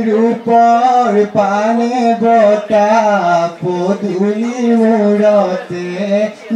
रूपर पाने बता पदुली मुरते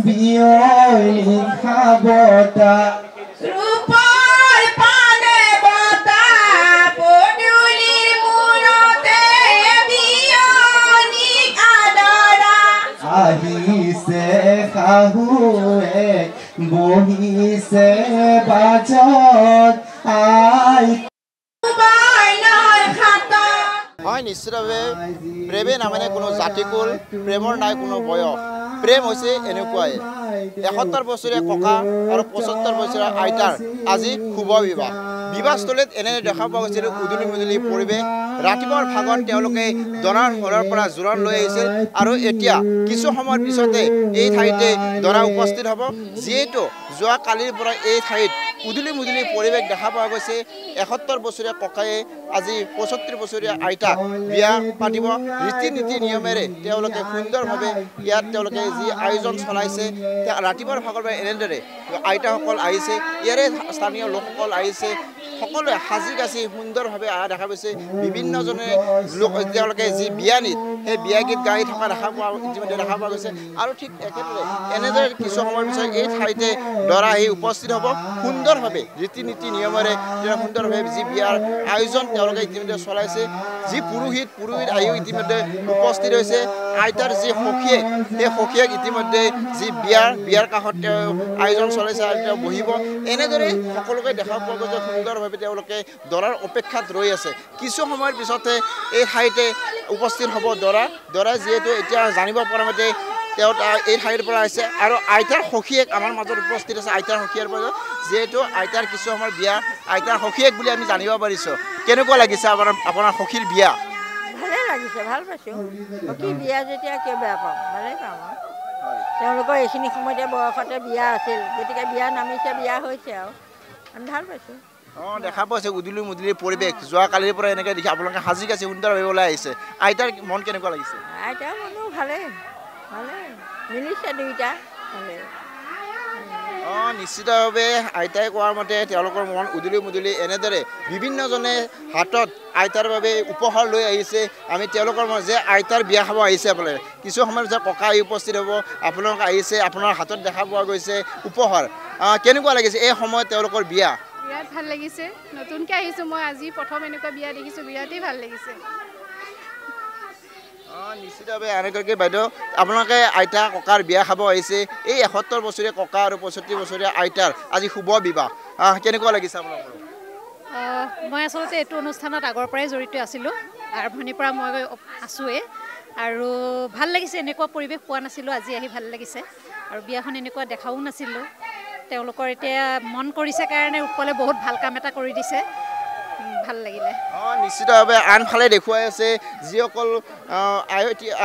बियनी खाबता रूपर पाने बता पदुली मुरते बियनी आदरा आही से खाहुए बही से बाजत आई হয় নিশ্চিতভাৱে প্ৰেমে নামানে কোনো জাতিকুল প্ৰেমৰ নাই কোনো বয়স প্ৰেম হৈছে এনেকুৱাই ৭১ বছৰীয়া ককা আৰু ৭৫ বছৰীয়া আইতাৰ আজি শুভ বিবাহ বিবাহস্থলীত এনে দেখা পোৱা গৈছিল উদুলি মুদুলি পৰিৱেশ ৰাতিপুৱাৰ ভাগত তেওঁলোকে দৰাৰ ঘৰৰ পৰা জোৰণ লৈ আহিছিল আৰু এতিয়া কিছু সময়ৰ পিছতে এই ঠাইতে দৰা উপস্থিত হ'ব যিহেতু যোৱা কালিৰ পৰা এই ঠাইত উদুলি মুদুলি পৰিৱেশ দেখা পোৱা গৈছে ৭১ বছৰীয়া ককায়ে আজি ৭৫ বছৰীয়া আইতাক বিয়া পাতিব ৰীতি নীতি নিয়মেৰে তেওঁলোকে সুন্দৰভাৱে ইয়াত তেওঁলোকে যি আয়োজন চলাইছে ৰাতিপুৱাৰ ভাগৰ পৰা এনেদৰে আইতাসকল আহিছে ইয়াৰে স্থানীয় লোকসকল আহিছে সকলোৱে সাজি কাচি সুন্দৰভাৱে অহা দেখা গৈছে বিভিন্নজনে লোক তেওঁলোকে যি বিয়া গীত সেই বিয়া গীত গাই থকা দেখা পোৱা গৈছে আৰু ঠিক একেদৰে এনেদৰে কিছু সময়ৰ পিছত এই ঠাইতে দৰা আহি উপস্থিত হ'ব সুন্দৰভাৱে ৰীতি নীতি নিয়মেৰে সুন্দৰভাৱে যি বিয়াৰ আয়োজন তেওঁলোকে ইতিমধ্যে চলাইছে যি পুৰোহিত আহি ইতিমধ্যে উপস্থিত হৈছে আইতাৰ যি সখীয়ে সেই সখীয়েক ইতিমধ্যে যি বিয়াৰ কাষত আয়োজন চলাইছে আৰু তেওঁ বহিব এনেদৰে সকলোকে দেখা পোৱা গৈছে সুন্দৰভাৱে তেওঁলোকে দৰাৰ অপেক্ষাত ৰৈ আছে কিছু সময়ৰ পিছতে এই ঠাইতে উপস্থিত হ'ব দৰা যিহেতু এতিয়া জানিব পৰা মতে তেওঁ এই ঠাইৰ পৰা আহিছে আৰু আইতাৰ সখীয়েক আমাৰ মাজত উপস্থিত আছে আইতাৰ সখীয়েৰ পৰা যেহেতু আইতাৰ কিছু সময় বিয়া আইতাৰ সখীয়েক বুলি আমি জানিব পাৰিছোঁ কেনেকুৱা লাগিছে আপোনাৰ সখীৰ বিয়া ভালে লাগিছে ভাল পাইছোঁ সখী বিয়া যেতিয়া কিয় বেয়া পাওঁ ভালেই পাওঁ তেওঁলোকৰ এইখিনি সময়তে বয়সতে বিয়া আছিল গতিকে বিয়া নামিছে বিয়া হৈছে আৰু আমি ভাল পাইছোঁ দেখা পাইছে উদুলি মুদুলি পৰিৱেশ যোৱা কালিৰ পৰা এনেকৈ দেখি আপোনালোকে সাজি কাচি সুন্দৰভাৱে ওলাই আহিছে আইতাৰ মন কেনেকুৱা লাগিছে আইতাৰ মনো ভালেই মিলিছে দুইটা ভালেই নিশ্চিতভাৱে আইতাই কোৱাৰ মতে তেওঁলোকৰ মন উদুলি মুদুলি এনেদৰে বিভিন্নজনে হাতত আইতাৰ বাবে উপহাৰ লৈ আহিছে আমি তেওঁলোকৰ যে আইতাৰ বিয়া খাব আহিছে আপোনালোকে কিছু সময়ত যে ককা আহি উপস্থিত হ'ব আপোনালোক আহিছে আপোনাৰ হাতত দেখা পোৱা গৈছে উপহাৰ কেনেকুৱা লাগিছে এই সময়ত তেওঁলোকৰ বিয়া বিৰাট ভাল লাগিছে নতুনকৈ আহিছোঁ মই আজি প্ৰথম এনেকুৱা বিয়া দেখিছোঁ বিৰাটেই ভাল লাগিছে নিশ্চিতভাৱে এনেকৈ বাইদেউ আপোনালোকে আইতা ককাৰ বিয়া খাব আহিছে এই ৭১ বছৰীয়া ককা আৰু ৬৫ বছৰীয়া আইতাৰ আজি শুভ বিবাহ কেনেকুৱা লাগিছে আপোনালোকৰ মই আচলতে এইটো অনুষ্ঠানত আগৰ পৰাই জড়িত আছিলোঁ আৰম্ভণিৰ পৰা মই আছোঁৱেই আৰু ভাল লাগিছে এনেকুৱা পৰিৱেশ পোৱা নাছিলোঁ আজি আহি ভাল লাগিছে আৰু বিয়াখন এনেকুৱা দেখাও নাছিলোঁ তেওঁলোকৰ এতিয়া মন কৰিছে কাৰণে উপলে বহুত ভাল কাম এটা কৰি দিছে ভাল লাগিলে নিশ্চিতভাৱে আনফালে দেখুৱাই আছে যিসকল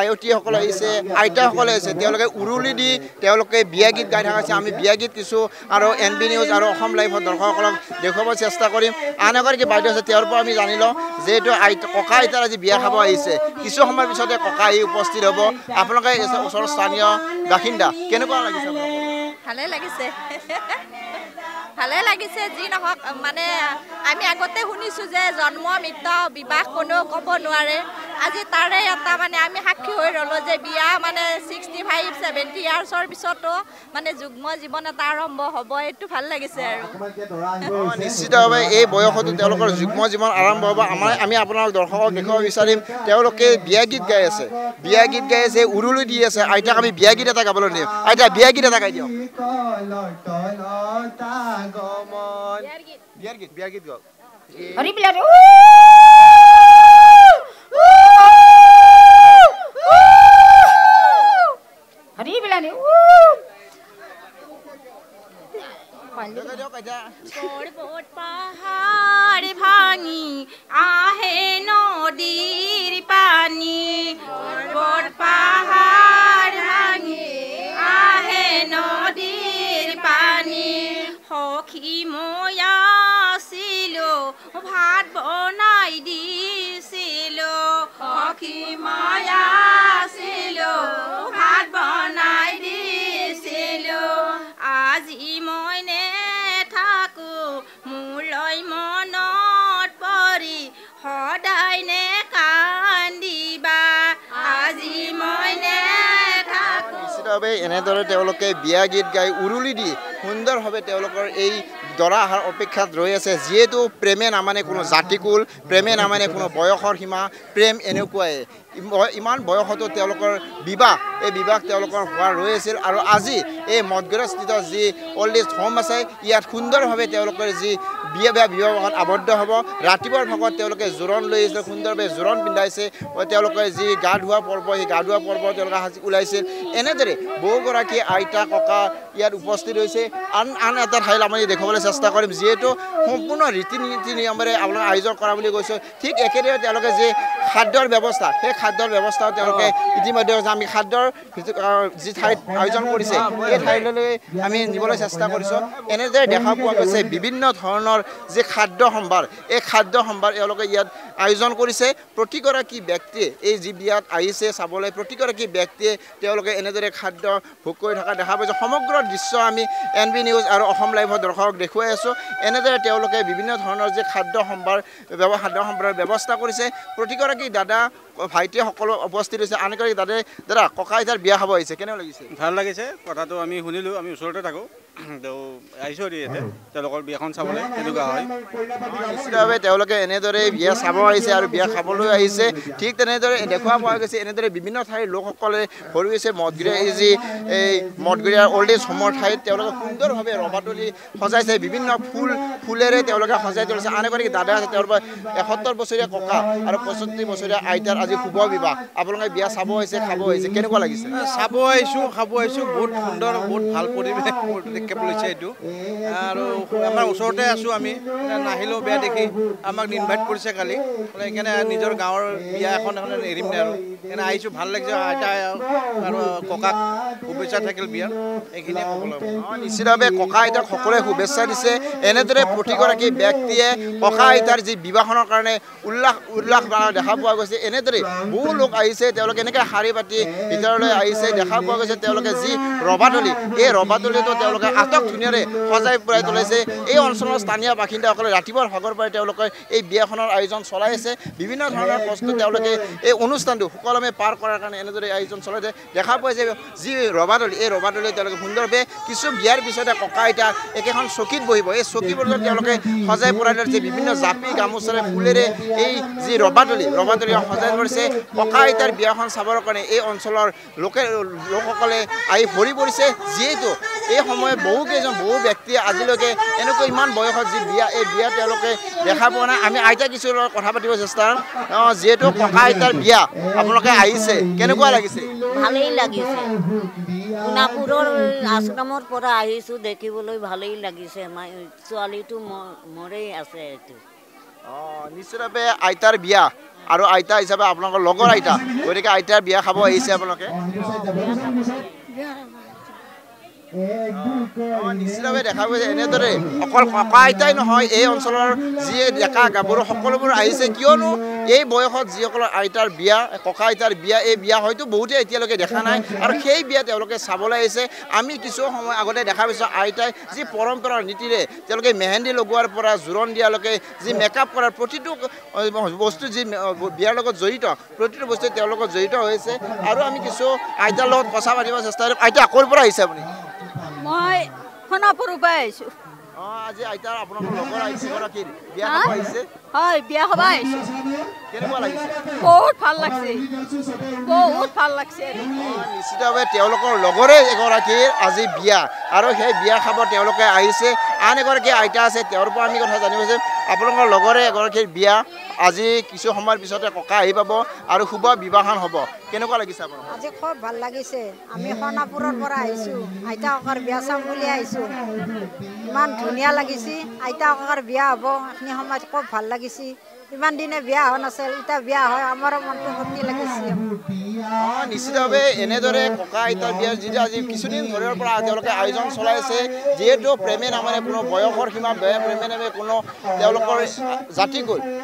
আয়তীসকল আহিছে আইতাসকলে আহিছে তেওঁলোকে উৰুলি দি তেওঁলোকে বিয়া গীত গাই থকা আছে আমি বিয়া গীত কিছু আৰু NB নিউজ আৰু অসম লাইভৰ দৰ্শকসকলক দেখুৱাব চেষ্টা কৰিম আন এগৰাকী বাইদেউ আছে তেওঁৰ পৰা আমি জানি লওঁ যিহেতু ককা আইতাৰ আজি বিয়া খাব আহিছে কিছু সময়ৰ পিছতে ককা আহি উপস্থিত হ'ব আপোনালোকে ওচৰৰ স্থানীয় বাসিন্দা কেনেকুৱা লাগিছে ভালে লাগিছে যি নহওক মানে আমি আগতে শুনিছোঁ যে জন্ম মৃত্যু বিবাহ কোনেও ক'ব নোৱাৰে আজি তাৰে এটা মানে আমি সাক্ষী হৈ ৰ'লোঁ যে বিয়া মানে 65-70 ইয়াৰ্ছৰ পিছতো মানে যুগ্ম জীৱন এটা আৰম্ভ হ'ব এইটো ভাল লাগিছে আৰু নিশ্চিতভাৱে এই বয়সতো তেওঁলোকৰ যুগ্ম জীৱন আৰম্ভ হ'ব আমি আপোনালোক দৰ্শকক দেখুৱাব বিচাৰিম তেওঁলোকে বিয়া গীত গাই আছে উৰুলি দি আছে আইতাক আমি বিয়া গীত এটা গাবলৈ দিম আইতা বিয়া গীত এটা গাই দিয়ক বিয়াৰ গীত গাওক হৰি পৰ্বত পাহাৰ ভাঙি আহে নদীৰ পানী পৰ্বত পাহাৰ ভাঙি আহে নদীৰ পানী সখী মই আছিলো ভাত বনাই দিছিলো সখী মই আছিলো ভাত বনাই দিছিলো আজি মই নেথাকো মোলৈ মনত পৰি সদায় নে কান্দিবা আজি মই নেথাকো নিশ্চিতভাৱে এনেদৰে তেওঁলোকে বিয়া গীত গাই উৰুলি দি সুন্দৰভাৱে তেওঁলোকৰ এই দৰা অহাৰ অপেক্ষাত ৰৈ আছে যিহেতু প্ৰেমে নামানে কোনো জাতিকুল প্ৰেমে নামানে কোনো বয়সৰ সীমা প্ৰেম এনেকুৱাই ইমান বয়সতো তেওঁলোকৰ বিবাহ এই বিবাহ তেওঁলোকৰ হোৱা ৰৈ আছিল আৰু আজি এই মঠগড়স্থিত যি অল্ড এজ হোম আছে ইয়াত সুন্দৰভাৱে তেওঁলোকৰ যি বিবাহত আবদ্ধ হ'ব ৰাতিপুৱাৰ ভাগত তেওঁলোকে জোৰণ লৈ আহিছিল সুন্দৰভাৱে জোৰণ পিন্ধাইছে তেওঁলোকে যি গা ধোৱা পৰ্ব সেই গা ধোৱা পৰ্ব তেওঁলোকে সাজি ওলাইছিল এনেদৰে বহুগৰাকী আইতা ককা ইয়াত উপস্থিত হৈছে আন এটা ঠাইলৈ আমি দেখুৱাবলৈ চেষ্টা কৰিম যিহেতু সম্পূৰ্ণ ৰীতি নীতি নিয়মেৰে আপোনালোকে আয়োজন কৰা বুলি কৈছোঁ ঠিক একেদৰে তেওঁলোকে যি খাদ্যৰ ব্যৱস্থা সেই খাদ্যৰ ব্যৱস্থাও তেওঁলোকে ইতিমধ্যে আমি খাদ্যৰ যি ঠাইত আয়োজন কৰিছে সেই ঠাইলৈ আমি নিবলৈ চেষ্টা কৰিছোঁ এনেদৰে দেখা পোৱা গৈছে বিভিন্ন ধৰণৰ যি খাদ্য সম্ভাৰ এই খাদ্য সম্ভাৰ এওঁলোকে ইয়াত আয়োজন কৰিছে প্ৰতিগৰাকী ব্যক্তিয়ে এই যি বিয়াত আহিছে চাবলৈ প্ৰতিগৰাকী ব্যক্তিয়ে তেওঁলোকে এনেদৰে খাদ্য ভোগ কৰি থকা দেখা পাইছোঁ সমগ্ৰ দৃশ্য আমি NB নিউজ আৰু অসম লাইভৰ দৰ্শকক দেখুৱাই আছোঁ এনেদৰে তেওঁলোকে বিভিন্ন ধৰণৰ যি খাদ্য সম্ভাৰৰ ব্যৱস্থা কৰিছে প্ৰতিগৰাকী দাদা ভাইটিয়ে সকলো উপস্থিত হৈছে আনগৰাকী দাদা ককা আইতাৰ বিয়া খাব আহিছে কেনে লাগিছে ভাল লাগিছে কথাটো আমি শুনিলোঁ আমি ওচৰতে থাকোঁ আহিছোঁ ইয়াতে তেওঁলোকৰ বিয়াখন চাবলৈ কেনেকুৱা হয় নিশ্চিতভাৱে তেওঁলোকে এনেদৰে বিয়া চাব আহিছে আৰু বিয়া খাবলৈ আহিছে ঠিক তেনেদৰে দেখুওৱা পোৱা গৈছে এনেদৰে বিভিন্ন ঠাইৰ লোকসকলে ভৰি গৈছে মঠগড়ীয়া এই যি এই মঠগড়ীয়াৰ অল্ড এজ হোমৰ ঠাইত তেওঁলোকে সুন্দৰভাৱে ৰভাতলি সজাইছে বিভিন্ন ফুলেৰে তেওঁলোকে সজাই তুলিছে আন এগৰাকী দাদা আছে তেওঁলোকৰ ৭১ বছৰীয়া ককা আৰু ৭৫ বছৰীয়া আইতাৰ আজি শুভ বিবাহ আপোনালোকে বিয়া চাব আহিছে খাব আহিছে কেনেকুৱা লাগিছে চাব আহিছোঁ খাব আহিছোঁ বহুত সুন্দৰ বহুত ভাল পৰিৱেশ পদক্ষেপ লৈছে এইটো আৰু আমাৰ ওচৰতে আছোঁ আমি নাহিলেও বেয়া দেখি আমাক ইনভাইট কৰিছে কালি সেইকাৰণে নিজৰ গাঁৱৰ বিয়া এখন এৰিম নে আৰু সেইকাৰণে আহিছোঁ ভাল লাগিছে আইতা আৰু ককাক শুভেচ্ছা থাকিল বিয়া এইখিনিয়ে ক'বলৈ নিশ্চিতভাৱে ককা আইতাক সকলোৱে শুভেচ্ছা দিছে এনেদৰে প্ৰতিগৰাকী ব্যক্তিয়ে ককা আইতাৰ যি বিবাহনৰ কাৰণে উল্লাস দেখা পোৱা গৈছে এনেদৰে বহু লোক আহিছে তেওঁলোকে এনেকৈ শাৰী পাতি ভিতৰলৈ আহিছে দেখা পোৱা গৈছে তেওঁলোকে যি ৰভাতলি এই ৰভাতলিটো তেওঁলোকে আটক ধুনীয়াৰে সজাই পৰাই তুলিছে এই অঞ্চলৰ স্থানীয় বাসিন্দাসকলে ৰাতিপুৱাৰ ভাগৰ পৰাই তেওঁলোকে এই বিয়াখনৰ আয়োজন চলাই আছে বিভিন্ন ধৰণৰ প্ৰস্তুত তেওঁলোকে এই অনুষ্ঠানটো সুকলমে পাৰ কৰাৰ কাৰণে এনেদৰে আয়োজন চলাইছে দেখা পোৱা যে যি ৰভাতলি এই ৰভাতলি তেওঁলোকে সুন্দৰভাৱে কিছু বিয়াৰ পিছতে ককা আইতা একেখন চকীত বহিব এই চকীবোৰত তেওঁলোকে সজাই পৰাই তুলিছে বিভিন্ন জাপি গামোচাৰে ফুলেৰে এই যি ৰভাতলি সজাই পৰিছে ককা আইতাৰ বিয়াখন চাবৰ কাৰণে এই অঞ্চলৰ লোকসকলে আহি ভৰি পৰিছে যিহেতু এই সময়ত বহু ব্যক্তিয়ে আজিলৈকে এনেকৈ ইমান বয়সত যি বিয়া এই বিয়া তেওঁলোকে দেখা পোৱা নাই আমি আইতা কিছু কথা পাতিব চেষ্টা যিহেতু ককা আইতাৰ বিয়া আপোনালোকে আহিছে কেনেকুৱা লাগিছে ভালেই লাগিছে সোণাপুৰৰ আশ্ৰমৰ পৰা আহিছোঁ দেখিবলৈ ভালেই লাগিছে ছোৱালীটো মৰেই আছে এইটো নিশ্চিতভাৱে আইতাৰ বিয়া আৰু আইতা হিচাপে আপোনালোকৰ লগৰ আইতা গতিকে আইতাৰ বিয়া খাব আহিছে আপোনালোকে নিশ্চিতভাৱে দেখা গৈছে এনেদৰে অকল ককা আইতাই নহয় এই অঞ্চলৰ যি ডেকা গাভৰু সকলোবোৰ আহিছে কিয়নো এই বয়সত যিসকলৰ আইতাৰ বিয়া ককা আইতাৰ বিয়া এই বিয়া হয়তো বহুতে এতিয়ালৈকে দেখা নাই আৰু সেই বিয়া তেওঁলোকে চাবলৈ আহিছে আমি কিছু সময় আগতে দেখা পাইছোঁ আইতাই যি পৰম্পৰাৰ নীতিৰে তেওঁলোকে মেহেন্দি লগোৱাৰ পৰা জোৰণ দিয়ালৈকে যি মেকআপ কৰাৰ প্ৰতিটো বস্তু যি বিয়াৰ লগত জড়িত প্ৰতিটো বস্তু তেওঁলোকৰ জড়িত হৈছে আৰু আমি কিছু আইতাৰ লগত কথা পাতিব চেষ্টা কৰিম আইতা ক'ৰ পৰা আহিছে আপুনি মই সোণাপুৰৰ পৰা আহিছোঁ আজি আইতাৰ আপোনালোকৰ লগৰ আহিছে গৰাকীৰ বিয়া খাব আহিছে হয় বিয়া খাব আহিছোঁ কেনেকুৱা লাগিছে বহুত ভাল লাগছে নিশ্চিতভাৱে তেওঁলোকৰ লগৰে এগৰাকীৰ আজি বিয়া আৰু সেই বিয়া খাব তেওঁলোকে আহিছে আন এগৰাকী আইতা আছে তেওঁৰ পৰা আমি কথা জানিব পাৰিম আপোনালোকৰ লগৰে এগৰাকীৰ বিয়া আজি কিছু সময়ৰ পিছতে ককা আহি পাব আৰু শুভ বিবাহন হ'ব কেনেকুৱা লাগিছে আপোনাৰ আজি খুব ভাল লাগিছে আমি সোণাপুৰৰ পৰা আহিছোঁ আইতা ককাৰ বিয়া চাম বুলি আহিছোঁ ইমান ধুনীয়া লাগিছে আইতা ককাৰ বিয়া হ'ব এইখিনি সময়ত খুব ভাল লাগিছে ইমান দিনে বিয়া হোৱা নাছিল এতিয়া বিয়া হয় আমাৰো মনটো ফূৰ্তি লাগিছে নিশ্চিতভাৱে এনেদৰে ককা আইতাৰ বিয়াৰ যিটো আজি কিছুদিন ধৰিৰ পৰা তেওঁলোকে আয়োজন চলাই আছে যিহেতু প্ৰেমে নামেৰে কোনো বয়সৰ সীমা প্ৰেমে নামে কোনো তেওঁলোকৰ জাতি গ'ল